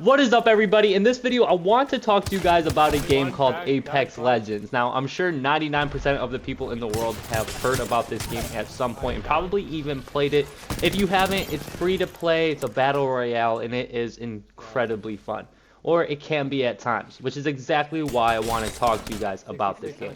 What is up, everybody? In this video, I want to talk to you guys about a game called Apex Legends. Now, I'm sure 99% of the people in the world have heard about this game at some point and probably even played it. If you haven't, it's free to play, it's a battle royale, and it is incredibly fun. Or it can be at times, which is exactly why I want to talk to you guys about this game.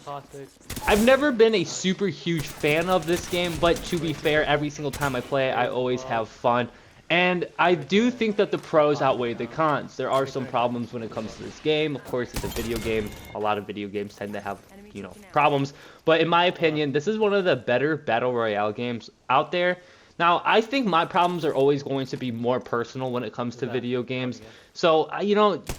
I've never been a super huge fan of this game, but to be fair, every single time I play it, I always have fun. And I do think that the pros outweigh the cons. There are some problems when it comes to this game. Of course, it's a video game. A lot of video games tend to have, problems. But in my opinion, this is one of the better battle royale games out there. Now, I think my problems are always going to be more personal when it comes to video games. So,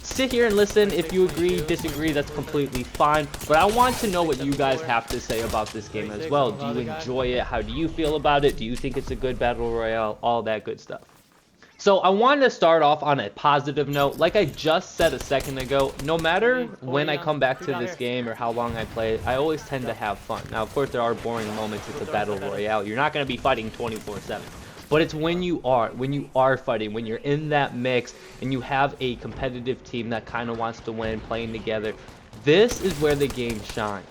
sit here and listen. If you agree, disagree, that's completely fine. But I want to know what you guys have to say about this game as well. Do you enjoy it? How do you feel about it? Do you think it's a good battle royale? All that good stuff. So I wanted to start off on a positive note. Like I just said a second ago, no matter when I come back to this game or how long I play it, I always tend to have fun. Now, of course, there are boring moments. It's a battle royale. You're not going to be fighting 24/7. But it's when you are fighting, when you're in that mix and you have a competitive team that kind of wants to win, playing together. This is where the game shines.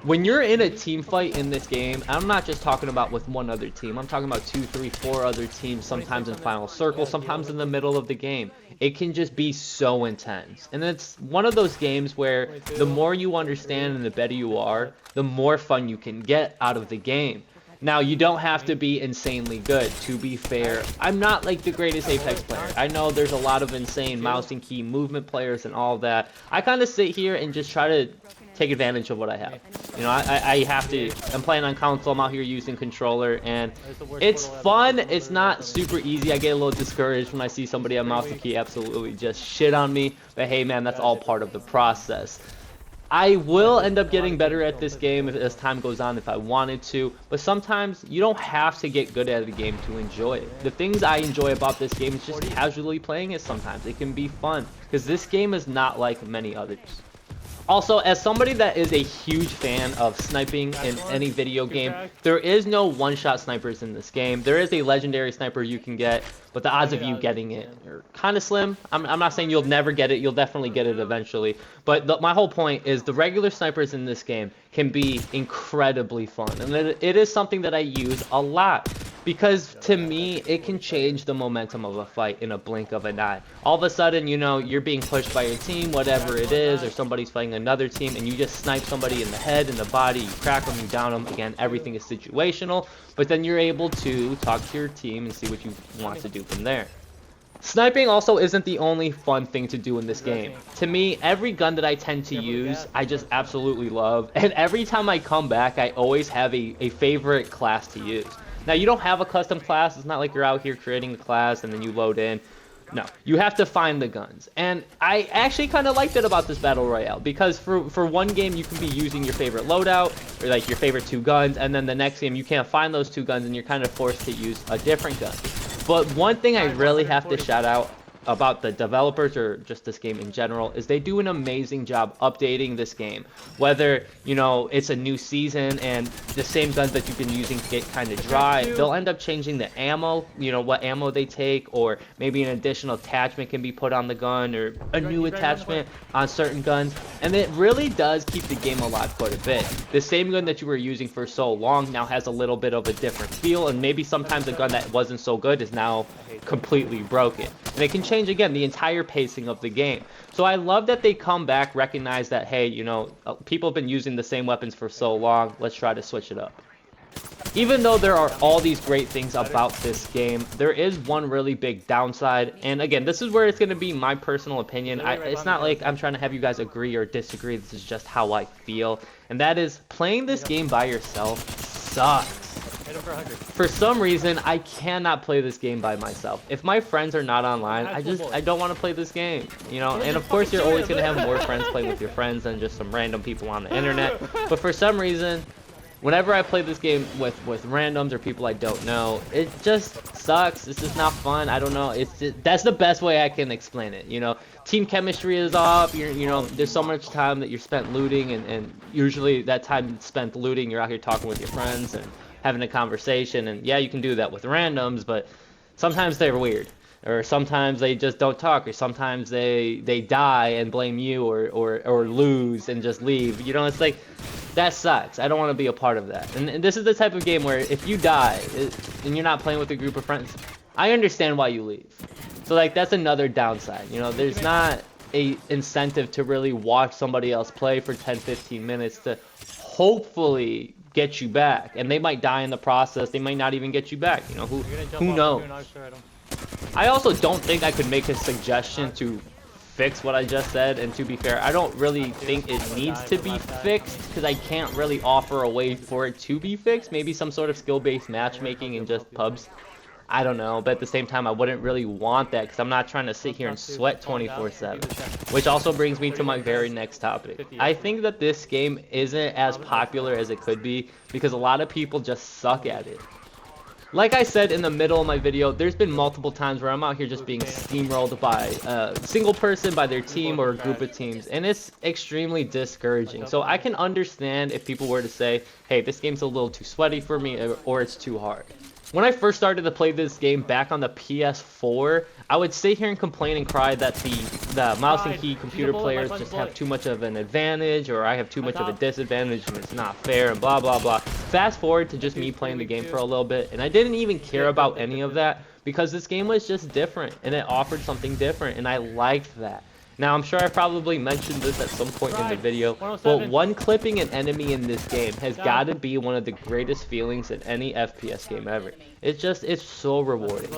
When you're in a team fight in this game, I'm not just talking about with one other team. I'm talking about 2, 3, 4 other teams, sometimes in final circle, sometimes in the middle of the game. It can just be so intense. And it's one of those games where the more you understand and the better you are, the more fun you can get out of the game. Now, you don't have to be insanely good, to be fair. I'm not like the greatest Apex player. I know there's a lot of insane mouse and key movement players and all that. I kind of sit here and just try to take advantage of what I have. I'm playing on console, I'm out here using controller, and it's fun. It's not super easy. I get a little discouraged when I see somebody on mouse and key absolutely just shit on me, but hey man, that's all part of the process. I will end up getting better at this game as time goes on if I wanted to, but sometimes you don't have to get good at a game to enjoy it. The things I enjoy about this game is just casually playing it sometimes. It can be fun, because this game is not like many others. Also, as somebody that is a huge fan of sniping in any video game, there is no one-shot snipers in this game. There is a legendary sniper you can get, but the odds of you getting it are kind of slim. I'm not saying you'll never get it. You'll definitely get it eventually. But my whole point is the regular snipers in this game can be incredibly fun. And it is something that I use a lot. Because to me, it can change the momentum of a fight in a blink of an eye. All of a sudden, you're being pushed by your team, whatever it is, or somebody's fighting another team, and you just snipe somebody in the head, in the body, you crack them, you down them. Again, everything is situational, but then you're able to talk to your team and see what you want to do from there. Sniping also isn't the only fun thing to do in this game. To me, every gun that I tend to use, I just absolutely love, and every time I come back, I always have a favorite class to use. Now, you don't have a custom class. It's not like you're out here creating a class and then you load in. No, you have to find the guns. And I actually kind of liked it about this battle royale, because for one game you can be using your favorite loadout or like your favorite 2 guns, and then the next game you can't find those 2 guns and you're kind of forced to use a different gun. But one thing I really have to shout out about the developers, or just this game in general, is they do an amazing job updating this game. Whether it's a new season and the same guns that you've been using get kind of dry, they'll end up changing the ammo, what ammo they take, or maybe an additional attachment can be put on the gun, or a new attachment on certain guns, and it really does keep the game alive quite a bit. The same gun that you were using for so long now has a little bit of a different feel, and maybe sometimes a gun that wasn't so good is now completely broken, and it can change again the entire pacing of the game. So I love that they come back, recognize that, hey, people have been using the same weapons for so long, let's try to switch it up. Even though there are all these great things about this game, there is one really big downside, and again, this is where it's going to be my personal opinion. It's not like I'm trying to have you guys agree or disagree, this is just how I feel, and that is playing this game by yourself sucks. For some reason, I cannot play this game by myself. If my friends are not online, I don't want to play this game, and of course you're always going to have more friends playing with your friends than just some random people on the internet, but for some reason, whenever I play this game with randoms or people I don't know, it just sucks. It's just not fun. I don't know. That's the best way I can explain it. Team chemistry is off. There's so much time that you're spent looting, and usually that time spent looting, you're out here talking with your friends and having a conversation. And yeah, you can do that with randoms, but sometimes they're weird. or sometimes they just don't talk, or sometimes they die and blame you, or lose and just leave. You know, it's like that sucks. I don't want to be a part of that. And this is the type of game where if you die and you're not playing with a group of friends, I understand why you leave. So like that's another downside. You know, there's not a incentive to really watch somebody else play for 10-15 minutes to hopefully get you back, and they might die in the process. They might not even get you back. You know, who knows? I also don't think I could make a suggestion to fix what I just said, and to be fair, I don't really think it needs to be fixed, because I can't really offer a way for it to be fixed. Maybe some sort of skill-based matchmaking in just pubs. I don't know, but at the same time, I wouldn't really want that, because I'm not trying to sit here and sweat 24/7. Which also brings me to my very next topic. I think that this game isn't as popular as it could be, because a lot of people just suck at it. Like I said in the middle of my video, there's been multiple times where I'm out here just being steamrolled by a single person, by their team, or a group of teams, and it's extremely discouraging. So I can understand if people were to say, hey, this game's a little too sweaty for me, or it's too hard. When I first started to play this game back on the PS4, I would sit here and complain and cry that the mouse and key computer players just have too much of an advantage, or I have too much of a disadvantage and it's not fair and blah blah blah. Fast forward to just me playing the game for a little bit, and I didn't even care about any of that, because this game was just different and it offered something different, and I liked that. Now, I'm sure I probably mentioned this at some point in the video, but one-clipping an enemy in this game has got to be one of the greatest feelings in any FPS game ever. It's so rewarding.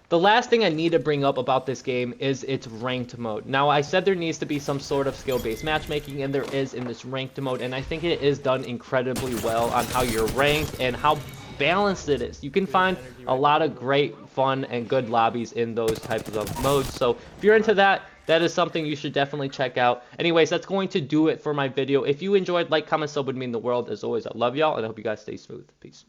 The last thing I need to bring up about this game is its ranked mode. Now, I said there needs to be some sort of skill-based matchmaking, and there is in this ranked mode, and I think it is done incredibly well on how you're ranked and how balanced it is. You can find a lot of great fun and good lobbies in those types of modes, so if you're into that, that is something you should definitely check out. Anyways, that's going to do it for my video. If you enjoyed, like, comment, sub would mean the world. As always, I love y'all, and I hope you guys stay smooth. Peace.